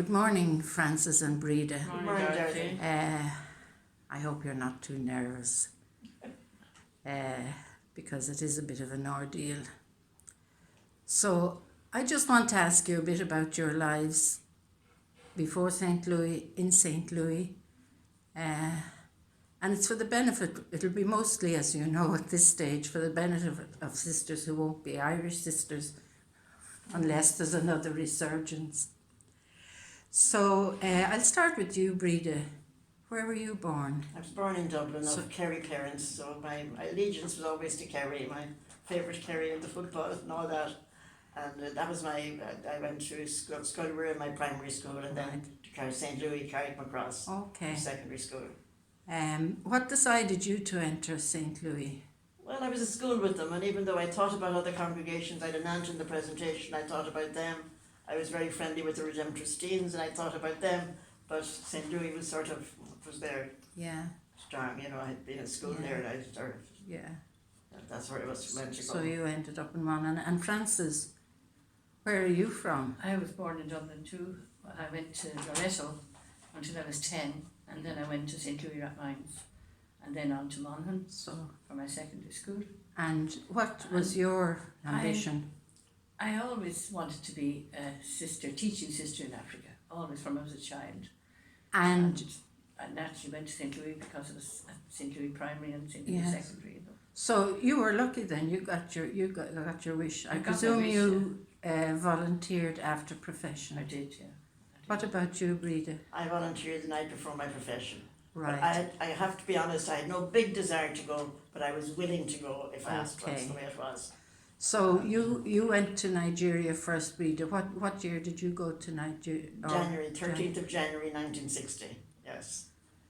Good morning, Frances and Breda. Good morning, Dorothy. I hope you're not too nervous because it is a bit of an ordeal. So I just want to ask you a bit about your lives before St. Louis, in St. Louis. And it's for the benefit, it'll be mostly, as you know, at this stage, for the benefit of sisters who won't be Irish sisters unless there's another resurgence. So I'll start with you, Breda. Where were you born? I was born in Dublin of Kerry parents, so my allegiance was always to Kerry, my favourite Kerry in the football and all that. And that was I went through school in my primary school and then to St. Louis, Carrickmacross, Okay. secondary school. What decided you to enter St. Louis? Well, I was at school with them, and even though I thought about other congregations, I had an aunt in the presentation, I thought about them. I was very friendly with the Redemptorist Teens, and I thought about them, but St. Louis was was there. Yeah. Strong, you know, I had been at school there, and I started. Yeah. That's where it was meant to go. So you ended up in one. And Frances, where are you from? I was born in Dublin too. I went to Loretto until I was 10, and then I went to St. Louis Rathmines, and then on to Monaghan for my secondary school. And what was your ambition? I always wanted to be a sister, teaching sister in Africa, always from I was a child. And I naturally went to St. Louis because it was at St. Louis Primary and St. Louis Secondary. You know. so you were lucky then. You got your wish. I got presume my wish, you volunteered after profession. I did, yeah. What about you, Breda? I volunteered the night before my profession. Right. But I have to be honest, I had no big desire to go, but I was willing to go if asked. That's the way it was. So you went to Nigeria first, Breda. What year did you go to Nigeria? 13th of January 1960, yes.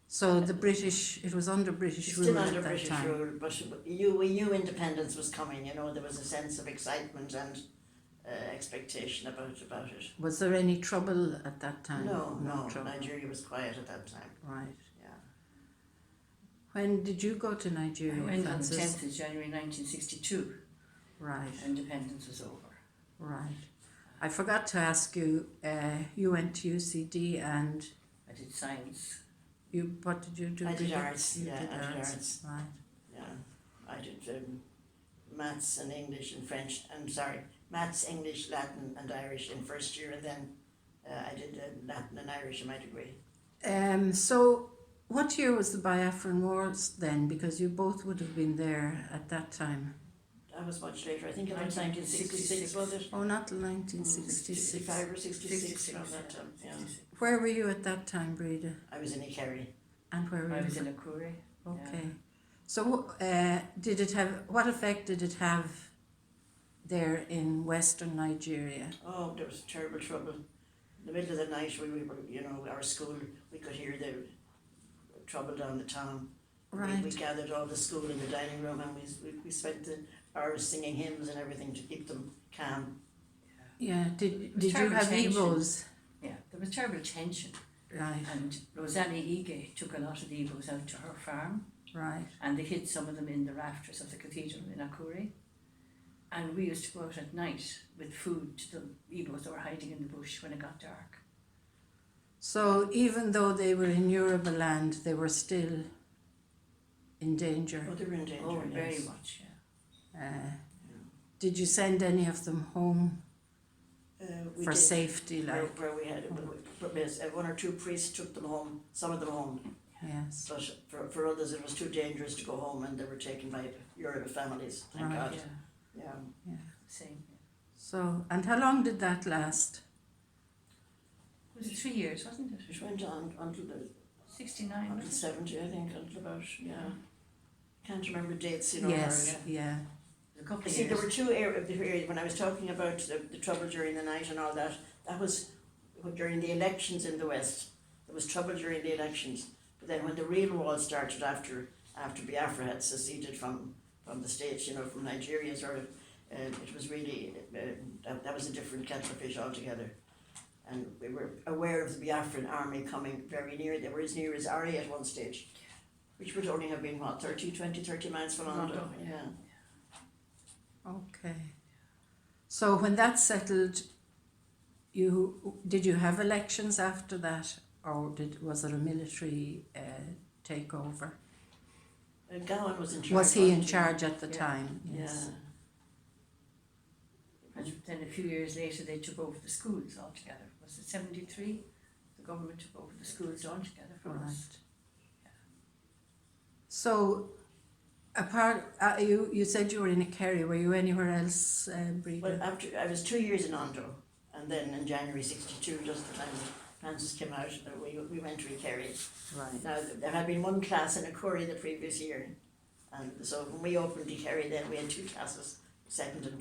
So the British, it was under British rule Still under at that British time. rule, but we knew independence was coming, you know, there was a sense of excitement and expectation about it. Was there any trouble at that time? No, trouble. Nigeria was quiet at that time. Right. Yeah. When did you go to Nigeria, I went Frances? on the 10th of January 1962. Right. Independence was over. Right. I forgot to ask you, you went to UCD and I did science. what did you do? I did Breda? arts, You yeah, did I did arts. arts. Right. Yeah, I did maths and English and French, maths, English, Latin and Irish in first year, and then I did Latin and Irish in my degree. So what year was the Biafran Wars then? Because you both would have been there at that time. That was much later, I think it was 1966, was it? Oh, not 1966. 65 or 66 around that time, yeah. Where were you at that time, Breda? I was in Kerry. And where were I you? was in Akure. Okay. So what effect did it have there in Western Nigeria? Oh, there was terrible trouble. In the middle of the night, we were, you know, our school, we could hear the trouble down the town. Right. We gathered all the school in the dining room, and we spent the hours singing hymns and everything to keep them calm. Yeah. Did you terrible have tension. Igbos? Yeah, there was terrible tension. Right. And Rosanna Ige took a lot of the Igbos out to her farm, Right. and they hid some of them in the rafters of the cathedral in Akure. And we used to go out at night with food to the Igbos that were hiding in the bush when it got dark. So even though they were in Yoruba land, they were still in danger. Oh, they were in danger, Oh, yes. very much, yeah. Did you send any of them home We for did. safety? Like Where we had one or two priests took them home, some of them home. yes. But for others it was too dangerous to go home, and they were taken by Yoruba families, thank Right. God. Yeah, Yeah. same. Yeah. So and how long did that last? It was 3 years, wasn't it? It went on until 69, until was it? 70, I think, until about, yeah. Can't remember dates, you know. Yes. or, Yeah. A couple You of see, years. there were two areas, when I was talking about the trouble during the night and all that, that was during the elections in the West. There was trouble during the elections. But then when the real war started after Biafra had seceded from the States, you know, from Nigeria, sort of, it was really, that was a different kettle of fish altogether. And we were aware of the Biafran army coming very near. They were as near as Ari at one stage, which would only have been, 30 miles from London. London, Yeah. Okay. So when that settled, did you have elections after that, or was it a military takeover? Gowan was in charge. Was he in wasn't charge at the Yeah. time? Yeah. Yes. And then a few years later they took over the schools altogether. Was it 73? The government took over the schools altogether from us. Right. So, apart, you said you were in a Kerry. Were you anywhere else, Breda? Well, after I was 2 years in Ondo, and then in January '62, just the time Frances came out, we went to Kerry. Right. Now there had been one class in a Curry the previous year, and so when we opened Kerry, then we had 2 classes, second year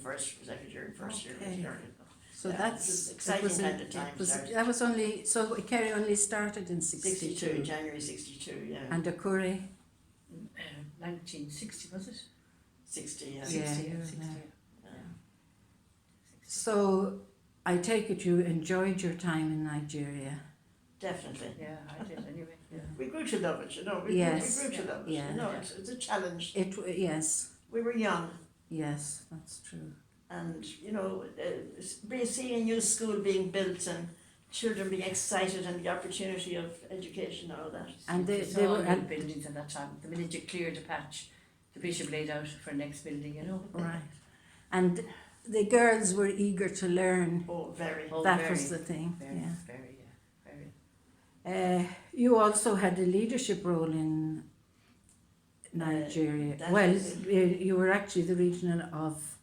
and first year. Okay. So Yeah, that's it was exciting kind of time started. that was only so Kerry only started in 62, January '62, yeah. and a Curry. 1960 was it? 60, yeah. 60, Yeah, 60, yeah. Yeah. So I take it you enjoyed your time in Nigeria. Definitely. Yeah, I did anyway. Yeah. We grew to love it, you know. We Yes. grew to love it. Yeah. You know, it's a challenge. Yes, We were young, yes, that's true. and you know, seeing a new school being built and children being excited and the opportunity of education and all that. And It's they all were new buildings at that time. The minute you cleared a patch, the bishop laid out for next building, you know. right, and the girls were eager to learn. Oh, very. Oh, That very, was the thing. very, Yeah. very, very. You also had a leadership role in Nigeria. that Well, was- you were actually the regional of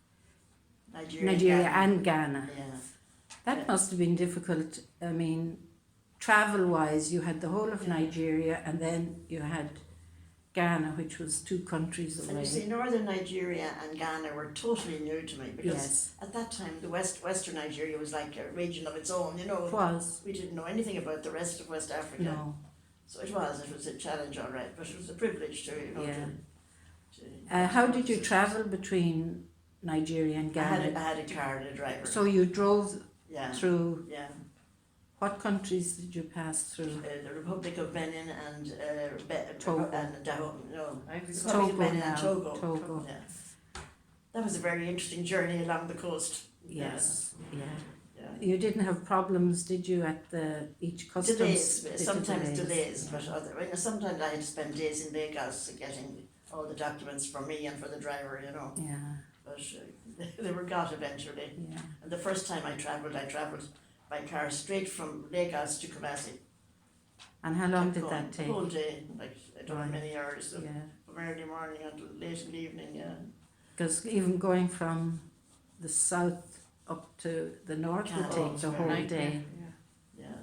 Nigeria Ghana. and Ghana. Yeah. That Yeah. must have been difficult. I mean, travel-wise, you had the whole of Yeah. Nigeria, and then you had Ghana, which was 2 countries And away. you see, northern Nigeria and Ghana were totally new to me because Yes, at that time the western Nigeria was like a region of its own. You know, it was. we didn't know anything about the rest of West Africa. No. So it was a challenge, all right, but it was a privilege to, you know, Yeah. to How did you travel between Nigeria and I Ghana? had a car and a driver. So you drove yeah, through. yeah. What countries did you pass through? The Republic of Benin and Togo. and no, I was Republic of Togo Benin now. and Togo. Togo. Yeah, that was a very interesting journey along the coast. Yes. Yeah. Yeah. You didn't have problems, did you, at each customs? Delays, sometimes delays, but sometimes I had to spend days in Lagos getting all the documents for me and for the driver, you know. Yeah. But they were got eventually. Yeah. And the first time I travelled by car straight from Lagos to Kumasi. And how long Kept did going that take? The whole day, like I don't know how Right. many hours, so Yeah. from early morning until late in the evening, yeah. Because even going from the south up to the north would Oh, take it's the very whole nightmare, day. yeah. Yeah.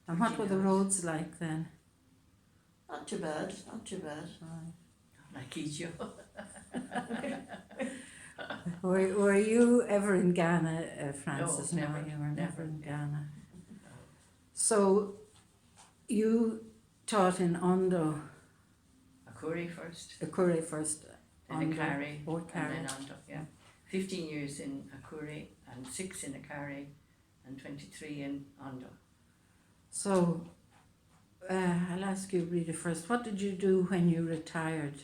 And what were the roads like then? Not too bad, not too bad. Like Egypt. Were you ever in Ghana, Frances? No, never, you were never never, in yeah. Ghana. So you taught in Ondo, Akure first, Akure first, then Ondo, Akare, or and Kara. then Ondo, yeah. 15 years in Akure and 6 in Akare and 23 in Ondo. So I'll ask you, Breda, first. What did you do when you retired,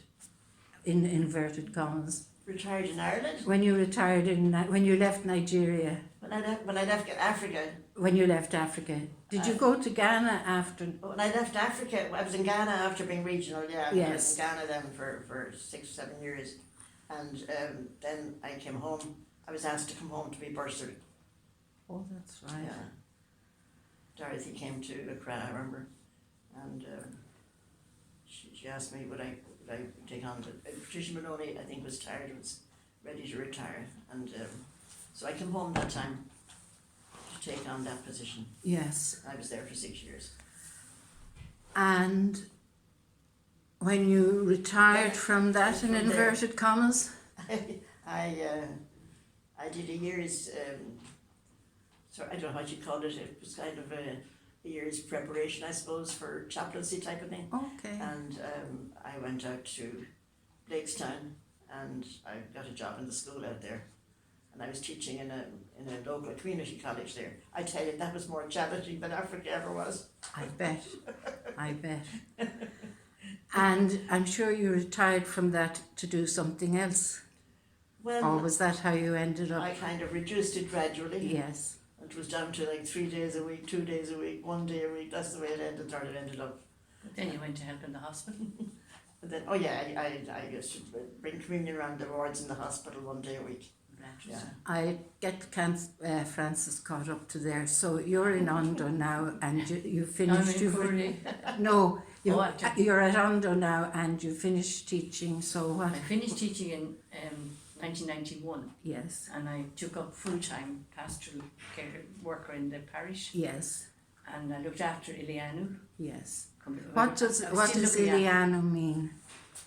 in inverted commas? Retired in Ireland. When you retired when you left Nigeria, When I left Africa, when you left Africa, did you go to Ghana after? when I left Africa, I was in Ghana after being regional, yeah. Yes. I was in Ghana then for 6 or 7 years. And then I came home. I was asked to come home to be bursary. Oh, that's right. Yeah. Dorothy came to Accra, I remember. And she asked me would I take on Patricia Maloney, I think, was tired, was ready to retire. And so I came home that time to take on that position. Yes. I was there for 6 years. And when you retired Yeah, from that, in from there. inverted commas, I did a year's, I don't know what you call it, it was kind of a year's preparation, I suppose, for chaplaincy type of thing. okay. And I went out to Blakestown and I got a job in the school out there. And I was teaching in a local community college there. I tell you, that was more challenging than Africa ever was. I bet. I bet. And I'm sure you retired from that to do something else. Well, Or was that how you ended up? I kind of reduced it gradually. Yes. It was down to like 3 days a week, 2 days a week, 1 day a week. That's the way it ended up. But then you went to help in the hospital. But then, oh yeah, I used to bring communion around the wards in the hospital 1 day a week. Yeah. I get Frances caught up to there. So you're in Ondo now, and you finished. No, you're at Ondo now, and you finished teaching. So what? I finished teaching in 1991. Yes. And I took up full-time pastoral care worker in the parish. Yes. And I looked after Ilianu. Yes. What does Ilianu mean?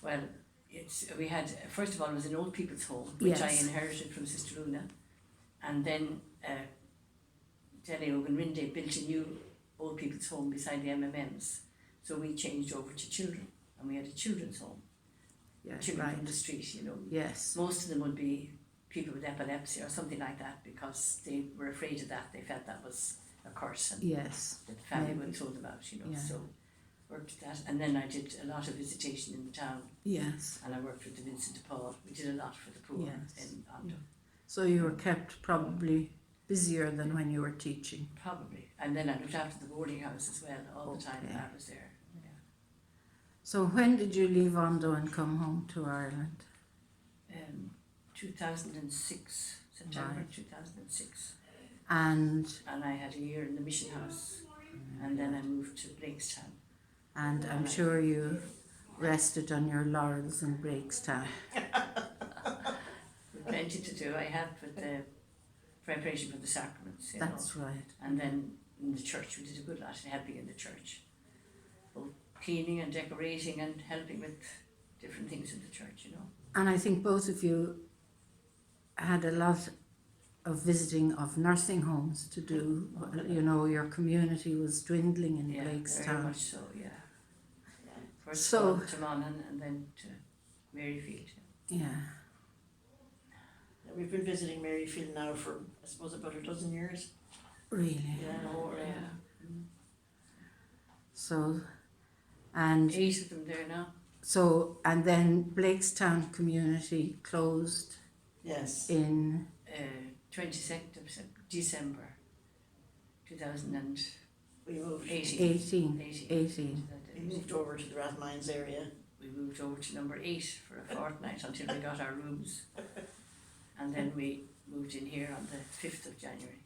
Well, we had, first of all, it was an old people's home, which I inherited from Sister Luna. And then Jenny Ogunrinde built a new old people's home beside the MMMs. So we changed over to children, and we had a children's home. Yes, children from the street, you know. Yes. Most of them would be people with epilepsy or something like that, because they were afraid of that. They felt that was a curse, and that the family wouldn't throw them out, you know. So worked at that, and then I did a lot of visitation in the town. Yes. And I worked with the Vincent de Paul. We did a lot for the poor in Ondo. So you were kept probably busier than when you were teaching. Probably. And then I looked after the boarding house as well all the time that I was there. Yeah. So when did you leave Ondo and come home to Ireland? 2006, September 2006. And I had a year in the mission house, and then I moved to Blakestown. And I'm sure you rested on your laurels in Blakestown. Plenty to do. I helped with the preparation for the sacraments. That's right. And then in the church, we did a good lot in helping in the church, both cleaning and decorating and helping with different things in the church, you know. And I think both of you had a lot of visiting of nursing homes to do. You know, your community was dwindling in Blakestown. Very much so, yeah. First to Monaghan and then to Maryfield. Yeah. We've been visiting Maryfield now for, I suppose, about a dozen years. Really? Yeah, more, So, and 8 of them there now. So, and then Blakestown community closed. Yes. In 22nd of December 2018. We moved. 18. We moved over to the Rathmines area. We moved over to number 8 for a fortnight until we got our rooms. And then we moved in here on the 5th of January.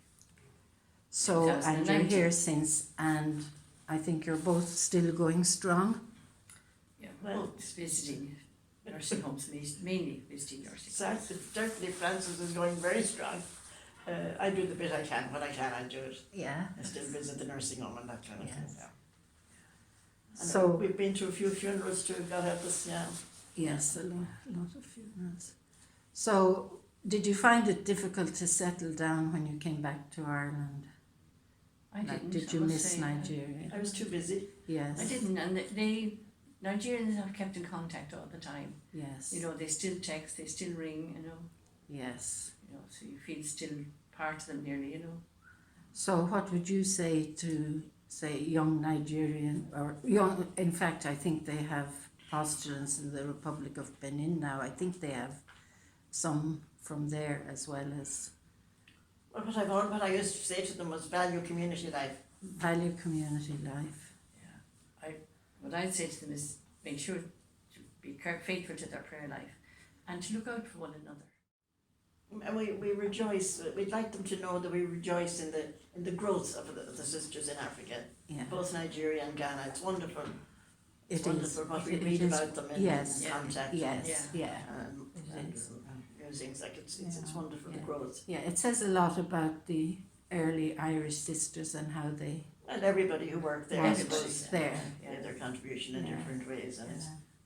So, and you're here since, and I think you're both still going strong. Yeah, both visiting nursing homes, mainly visiting nursing homes. Certainly Frances is going very strong. I do the bit I can. When I can, I do it. Yeah. I still visit the nursing home and that kind of thing. Yeah. And so we've been to a few funerals too, God help us, yeah. Yes, a lot of funerals. So, did you find it difficult to settle down when you came back to Ireland? I didn't. Did you miss Nigeria? I was too busy. Yes. I didn't, and Nigerians have kept in contact all the time. Yes. You know, they still text, they still ring, you know. Yes. You know, so you feel still part of them nearly, you know. So what would you say to, say, young Nigerian, or young, in fact, I think they have postulants in the Republic of Benin now. I think they have some from there as well as... Well, what I used to say to them was value community life. Value community life. Yeah. What I'd say to them is make sure to be faithful to their prayer life and to look out for one another. And we rejoice. We'd like them to know that we rejoice in the growth of the sisters in Africa, both Nigeria and Ghana. It's wonderful. It's wonderful what we read about them in contact. Yes, and musings, like it's wonderful, the growth. Yeah, it says a lot about the early Irish sisters and how they... And everybody who worked there, I suppose, there. Made their contribution in different ways, and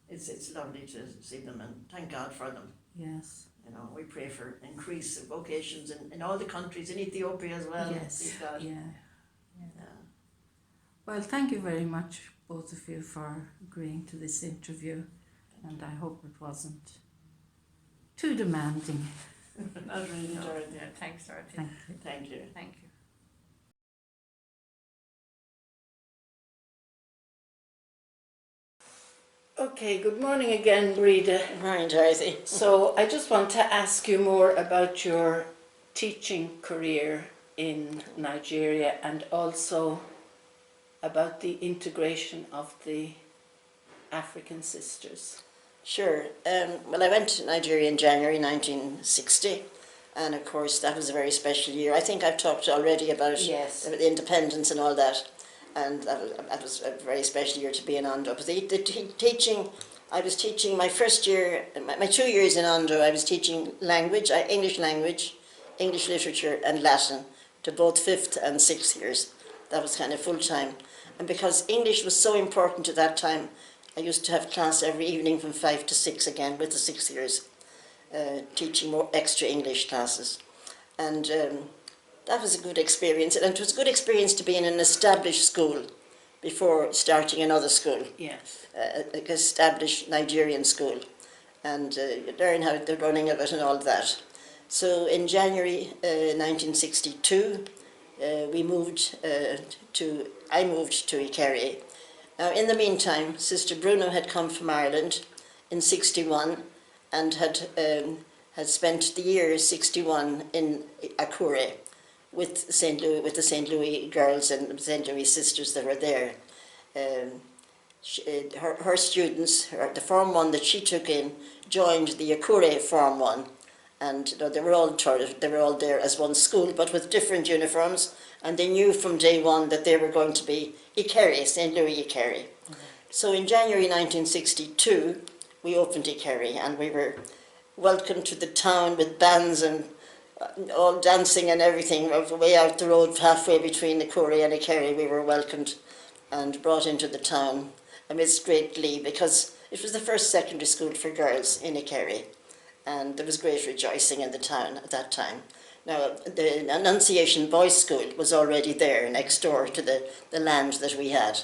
it's lovely to see them, and thank God for them. Yes. You know, we pray for increase of vocations in all the countries, in Ethiopia as well. Yes. God. Yeah. Well, thank you very much, both of you, for agreeing to this interview, and I hope it wasn't too demanding. Not really, Dorothy. Yeah, thanks, Dorothy. Thank you. Thank you. Thank you. Okay, good morning again, Breda. Good morning, Dorothy. So I just want to ask you more about your teaching career in Nigeria, and also about the integration of the African sisters? Sure. Well, I went to Nigeria in January 1960, and of course that was a very special year. I think I've talked already about Yes. the independence and all that, and that was a very special year to be in Ondo. But the teaching, I was teaching my first year, my 2 years in Ondo, I was teaching language, English language, English literature and Latin to both 5th and 6th years. That was kind of full-time. And because English was so important at that time, I used to have class every evening from 5 to 6 again with the 6th years, teaching more extra English classes. And that was a good experience. And it was a good experience to be in an established school before starting another school, Yes. an established Nigerian school, and learn how they're running of it and all that. So in January 1962, I moved to Ikere. Now, in the meantime, Sister Bruno had come from Ireland in '61 and had spent the year '61 in Akure with the St. Louis girls and St. Louis sisters that were there. Her students, the Form 1 that she took in, joined the Akure Form 1, and they were all there as one school, but with different uniforms, and they knew from day one that they were going to be Ikere, St. Louis Ikere. Mm-hmm. So in January 1962, we opened Ikere, and we were welcomed to the town with bands and all dancing and everything. Way out the road, halfway between Ikere and Ikere, we were welcomed and brought into the town amidst great glee, because it was the first secondary school for girls in Ikere, and there was great rejoicing in the town at that time. Now, the Annunciation Boys' School was already there, next door to the land that we had.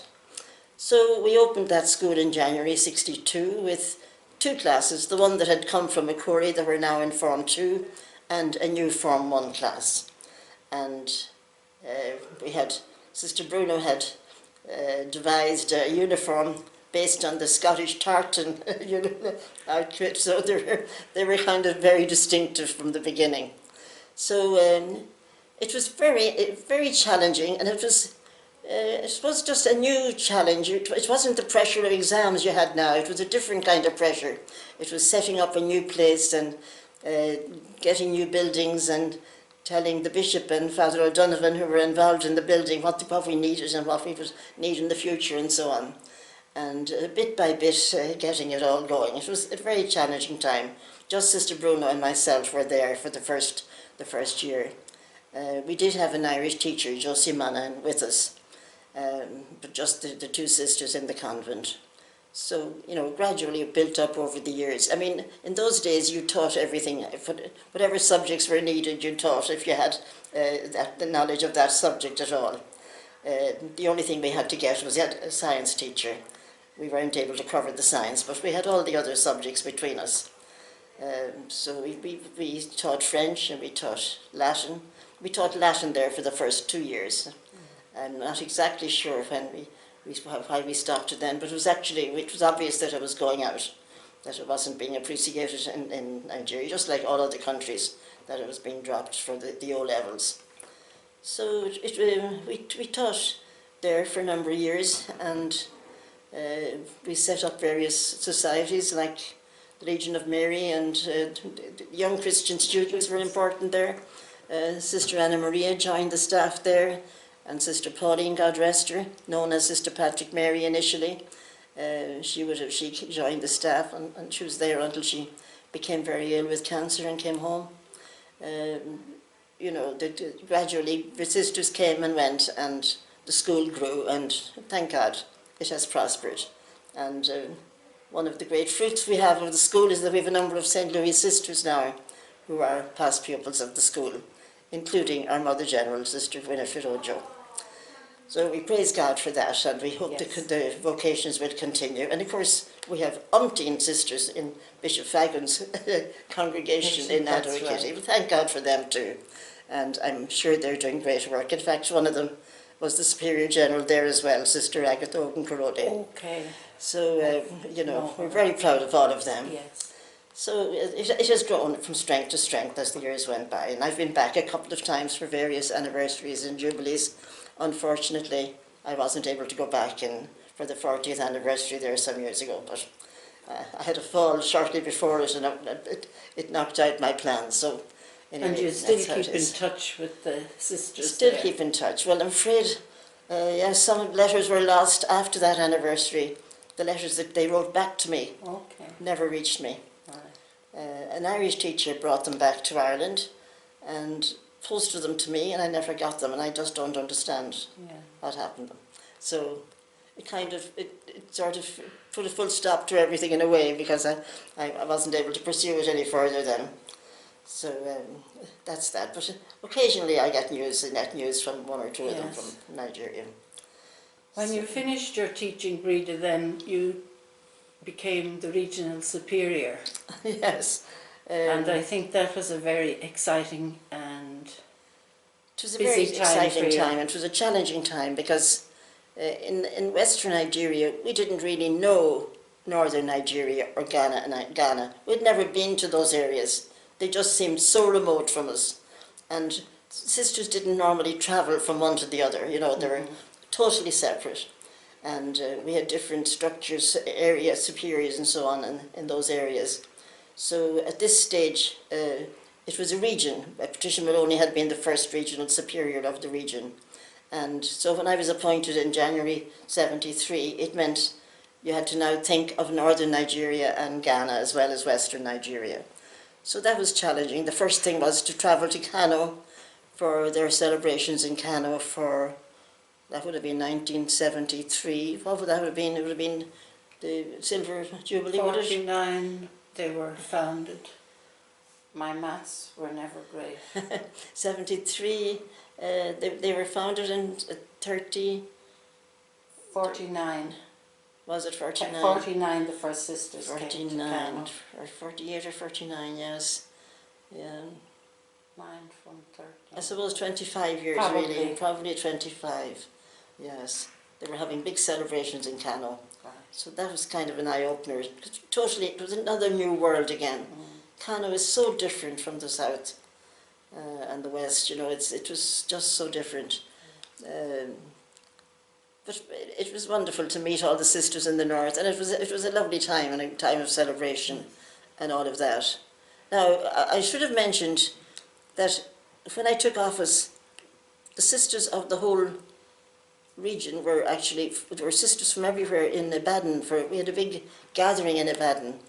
So we opened that school in January '62 with 2 classes, the one that had come from Akure that were now in Form 2, and a new Form 1 class. And Sister Bruno had devised a uniform based on the Scottish tartan outfit, so they were kind of very distinctive from the beginning. So it was very challenging, and it was just a new challenge. It wasn't the pressure of exams you had now. It was a different kind of pressure. It was setting up a new place and getting new buildings and telling the bishop and Father O'Donovan, who were involved in the building, what we needed and what we would need in the future and so on. And bit by bit getting it all going. It was a very challenging time. Just Sister Bruno and myself were there for the first year. We did have an Irish teacher, Josie Manan, with us, but just the 2 sisters in the convent. So, gradually it built up over the years. I mean, in those days you taught everything. Whatever subjects were needed, you taught if you had the knowledge of that subject at all. The only thing we had to get was a science teacher. We weren't able to cover the science, but we had all the other subjects between us. So we taught French and we taught Latin. We taught Latin there for the first 2 years. I'm not exactly sure why we stopped it then, but it was obvious that it was going out, that it wasn't being appreciated in Nigeria, just like all other countries, that it was being dropped for the O-levels. So we taught there for a number of years, and we set up various societies like the Legion of Mary, and young Christian students were important there. Sister Anna Maria joined the staff there, and Sister Pauline, God rest her, known as Sister Patrick Mary initially. She joined the staff, and she was there until she became very ill with cancer and came home. Gradually the sisters came and went, and the school grew, and thank God it has prospered. And one of the great fruits we have of the school is that we have a number of St. Louis sisters now who are past pupils of the school, including our Mother General, Sister Winifred Ojo. So we praise God for that, and we hope the vocations will continue. And of course, we have umpteen sisters in Bishop Fagan's congregation in Addo Kitty. Right. Thank God for them too. And I'm sure they're doing great work. In fact, one of them was the Superior General there as well, Sister Agatha Ogunkarode. Okay. So, we're very proud of all of them. Yes. So it has grown from strength to strength as the years went by, and I've been back a couple of times for various anniversaries and jubilees. Unfortunately, I wasn't able to go back in for the 40th anniversary there some years ago, but I had a fall shortly before it, and it knocked out my plans. So anyway, And you still that's how it keep in is. touch with the sisters Still there? keep in touch. Well, I'm afraid, yes, some letters were lost after that anniversary. The letters that they wrote back to me Okay. never reached me. Right. An Irish teacher brought them back to Ireland and posted them to me, and I never got them, and I just don't understand Yeah. what happened to them. So it kind of, it sort of put a full stop to everything in a way, because I wasn't able to pursue it any further then. So that's that. But occasionally I get net news from one or two of them Yes. from Nigeria. When you finished your teaching, Breda, then you became the regional superior. Yes. And I think that was a very exciting and it was a very busy time for exciting you. time. It was a challenging time because in Western Nigeria we didn't really know Northern Nigeria or Ghana. We'd never been to those areas. They just seemed so remote from us. And sisters didn't normally travel from one to the other, you know, they were totally separate. And we had different structures, area superiors and so on in those areas. So at this stage, it was a region. Patricia Maloney had been the first regional superior of the region. And so when I was appointed in January 73, it meant you had to now think of Northern Nigeria and Ghana as well as Western Nigeria. So that was challenging. The first thing was to travel to Kano for their celebrations in Kano for, that would have been 1973. What would that have been? It would have been the Silver Jubilee, would it? 49 they were founded. My maths were never great. 73, they were founded in 49. Was it 49? 49 the first sisters came to 49, Kano. or 48 or 49, yes. Yeah. 9 from 30. I suppose 25 years really, probably 25, yes. They were having big celebrations in Kano. Right. So that was kind of an eye-opener. Totally, it was another new world again. Kano is so different from the south and the west, you know, it was just so different. But it was wonderful to meet all the sisters in the north, and it was a lovely time, and a time of celebration and all of that. Now, I should have mentioned that when I took office, the sisters of the whole region were sisters from everywhere in Ibadan. We had a big gathering in Ibadan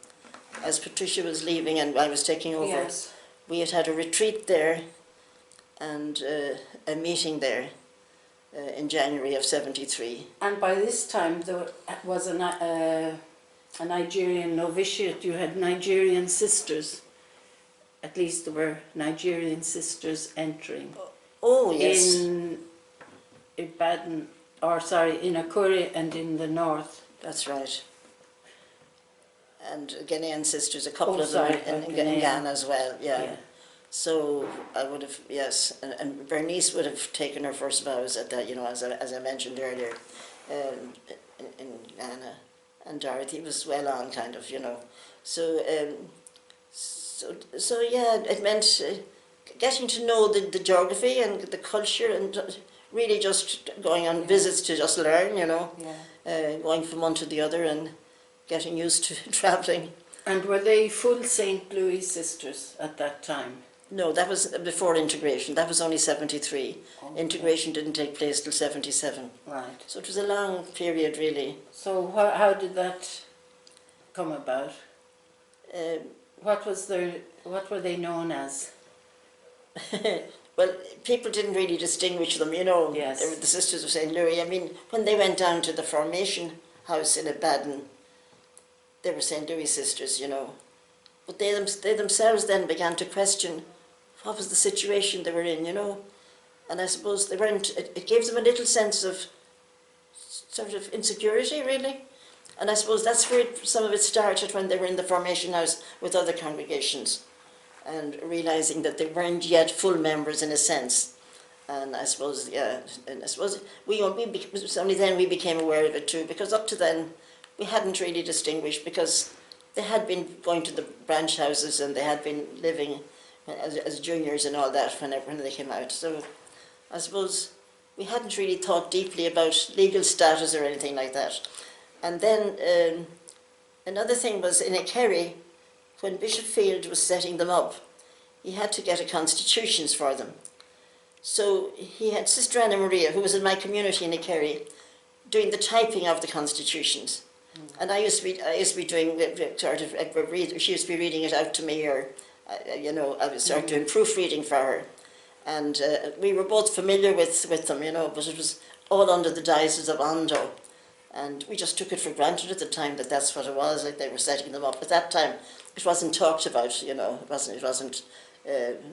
as Patricia was leaving and I was taking over. Yes. We had a retreat there and a meeting there in January of 73. And by this time there was a Nigerian novitiate. You had Nigerian sisters. At least there were Nigerian sisters entering. Oh, yes. In Ibadan, or sorry, in Akure and in the north. That's right. And Ghanaian sisters, a couple of them in Ghana as well, yeah. So I would have, yes, and Bernice would have taken her first vows at that, you know, as I mentioned earlier, in Ghana, and Dorothy was well on, kind of, you know. So, so yeah, it meant getting to know the geography and the culture, and really just going on visits to just learn, you know, going from one to the other and getting used to travelling. And were they full St. Louis sisters at that time? No, that was before integration. That was only 73. Okay. Integration didn't take place till 77. Right. So it was a long period, really. So how did that come about? What were they known as? Well, people didn't really distinguish them, you know. Yes. They were the Sisters of St. Louis. I mean, when they went down to the formation house in Ibadan, they were St. Louis sisters, you know. But they themselves then began to question what was the situation they were in, you know. And I suppose they weren't, it gave them a little sense of sort of insecurity, really. And I suppose that's where some of it started, when they were in the formation house with other congregations and realising that they weren't yet full members in a sense. And I suppose, yeah, and I suppose it was only then we became aware of it too, because up to then we hadn't really distinguished, because they had been going to the branch houses and they had been living as juniors and all that when they came out. So I suppose we hadn't really thought deeply about legal status or anything like that. And then another thing was in Kerry, when Bishop Field was setting them up, he had to get a constitutions for them. So he had Sister Anna Maria, who was in my community in Kerry, doing the typing of the constitutions. And I used to be doing sort of, she used to be reading it out to me, or, you know, I was sort of doing proofreading for her. And we were both familiar with them, you know, but it was all under the diocese of Ondo. And we just took it for granted at the time that that's what it was, like they were setting them up. At that time, it wasn't talked about, you know, it wasn't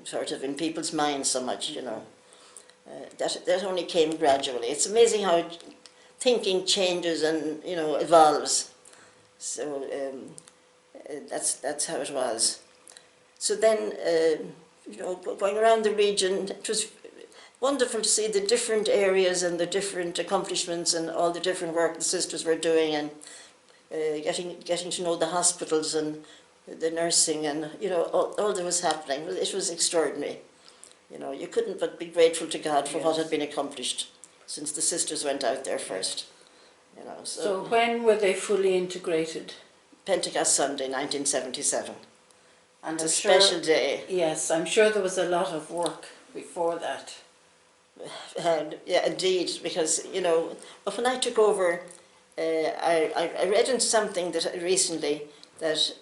sort of in people's minds so much, you know. That only came gradually. It's amazing how thinking changes and, you know, evolves. So that's how it was. So then, you know, going around the region, it was wonderful to see the different areas and the different accomplishments and all the different work the sisters were doing, and getting to know the hospitals and the nursing, and, you know, all that was happening. It was extraordinary. You know, you couldn't but be grateful to God for what had been accomplished since the sisters went out there first. You know, so when were they fully integrated? Pentecost Sunday, 1977. And it's a special day. Yes, I'm sure there was a lot of work before that. Yeah, indeed, because, you know, but when I took over, I read in something that recently that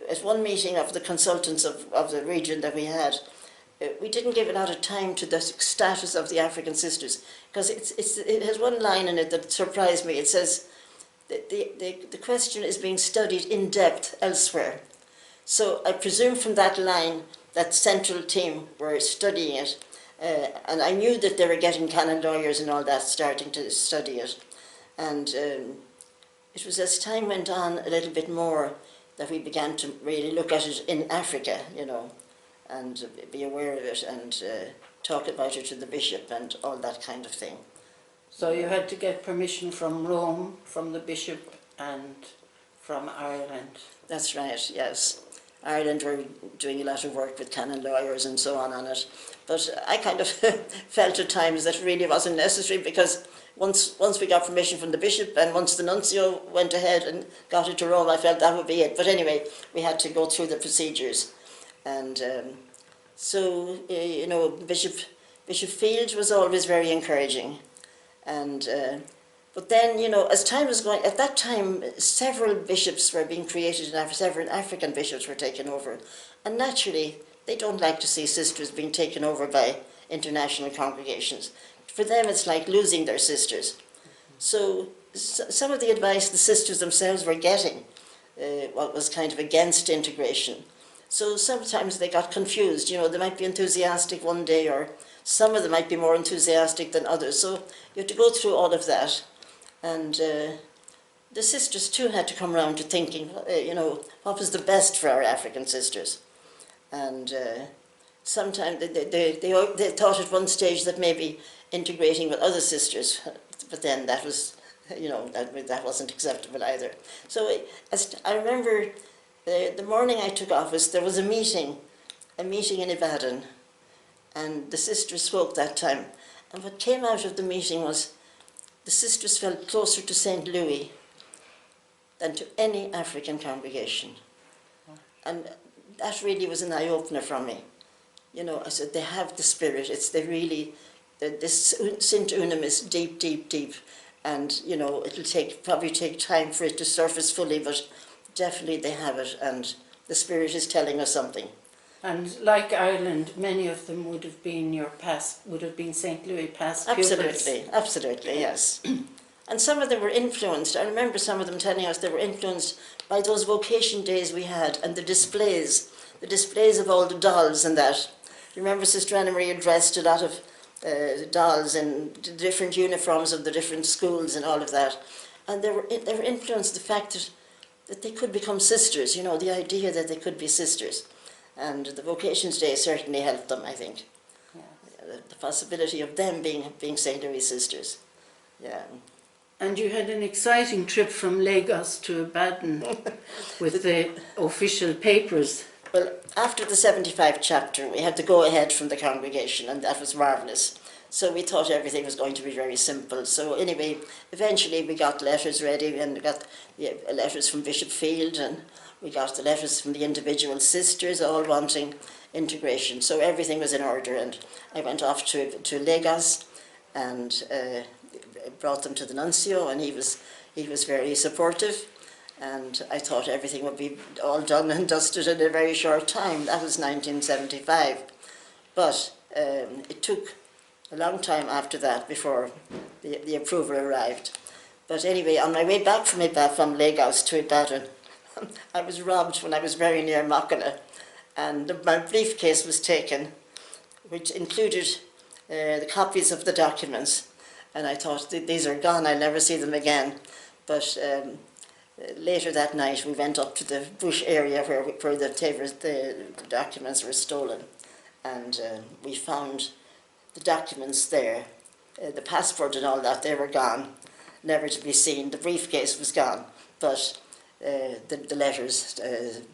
at one meeting of the consultants of the region that we had, we didn't give a lot of time to the status of the African sisters, because it has one line in it that surprised me. It says the question is being studied in depth elsewhere. So I presume from that line that central team were studying it, and I knew that they were getting canon lawyers and all that starting to study it. And it was as time went on a little bit more that we began to really look at it in Africa, you know, and be aware of it and talk about it to the bishop and all that kind of thing. So you had to get permission from Rome, from the bishop, and from Ireland. That's right, yes. Ireland were doing a lot of work with canon lawyers and so on it. But I kind of felt at times that it really wasn't necessary, because once we got permission from the bishop and once the nuncio went ahead and got it to Rome, I felt that would be it. But anyway, we had to go through the procedures. And so, you know, Bishop Field was always very encouraging. And but then, you know, as time was going, at that time, several bishops were being created in Africa, several African bishops were taken over. And naturally, they don't like to see sisters being taken over by international congregations. For them, it's like losing their sisters. So some of the advice the sisters themselves were getting what was kind of against integration. So sometimes they got confused. You know, they might be enthusiastic one day, or some of them might be more enthusiastic than others. So you have to go through all of that. And the sisters too had to come around to thinking, you know, what was the best for our African sisters. And sometimes they thought at one stage that maybe integrating with other sisters, but then that was, you know, that wasn't acceptable either. So as I remember the morning I took office, there was a meeting in Ibadan, and the sisters spoke that time. And what came out of the meeting was the sisters felt closer to St. Louis than to any African congregation. And that really was an eye-opener for me. You know, I said, they have the spirit. This Sint Unum is deep, deep, deep. And, you know, it'll probably take time for it to surface fully, but definitely they have it, and the spirit is telling us something. And like Ireland, many of them would have been St. Louis past pupils. Absolutely, yes. And some of them were influenced. I remember some of them telling us they were influenced by those vocation days we had and the displays of all the dolls and that. You remember Sister Anna Maria dressed a lot of dolls in different uniforms of the different schools and all of that. And they were influenced the fact that they could become sisters, you know, the idea that they could be sisters. And the Vocations Day certainly helped them, I think. Yeah. The possibility of them being St. Louis sisters. Yeah. And you had an exciting trip from Lagos to Ibadan with the official papers. Well, after the 75 chapter, we had to go ahead from the congregation, and that was marvellous. So we thought everything was going to be very simple. So anyway, eventually we got letters ready, and we got letters from Bishop Field, and we got the letters from the individual sisters, all wanting integration. So everything was in order, and I went off to Lagos and brought them to the nuncio, and he was very supportive. And I thought everything would be all done and dusted in a very short time. That was 1975. But it took a long time after that before the approval arrived. But anyway, on my way back from Lagos to Ibadan, I was robbed when I was very near Makala. And my briefcase was taken, which included the copies of the documents. And I thought, these are gone, I'll never see them again. But later that night, we went up to the bush area where the documents were stolen, and we found the documents there, the passport and all that. They were gone, never to be seen. The briefcase was gone, but the letters,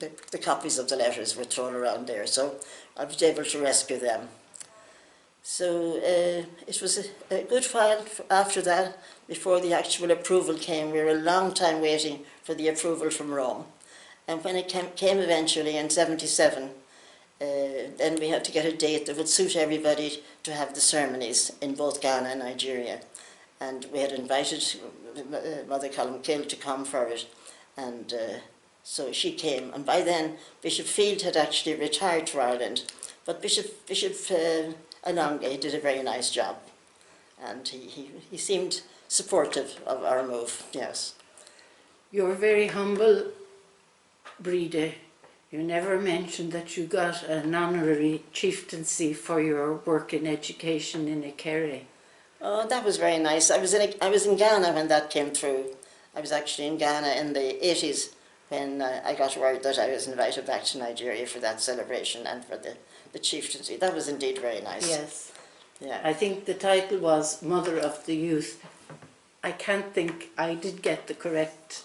the copies of the letters were thrown around there. So I was able to rescue them. So it was a good while after that before the actual approval came. We were a long time waiting for the approval from Rome. And when it came eventually in 77, then we had to get a date that would suit everybody to have the ceremonies in both Ghana and Nigeria. And we had invited Mother Columkill to come for it. And so she came. And by then, Bishop Field had actually retired to Ireland. But Bishop Anange did a very nice job. And he seemed supportive of our move, yes. You were very humble, Breda. You never mentioned that you got an honorary chieftaincy for your work in education in Ikere. Oh, that was very nice. I was in Ghana when that came through. I was actually in Ghana in the 80s when I got word that I was invited back to Nigeria for that celebration and for the chieftaincy. That was indeed very nice. Yes. Yeah. I think the title was Mother of the Youth. I can't think, I did get the correct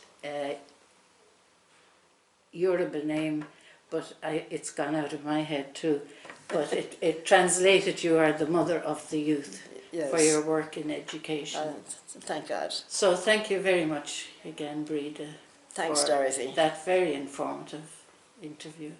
Yoruba name, but it's gone out of my head too. But it translated, you are the mother of the youth. Yes. For your work in education. Thank God. So thank you very much again, Breda. Thanks, Dorothy. That very informative interview.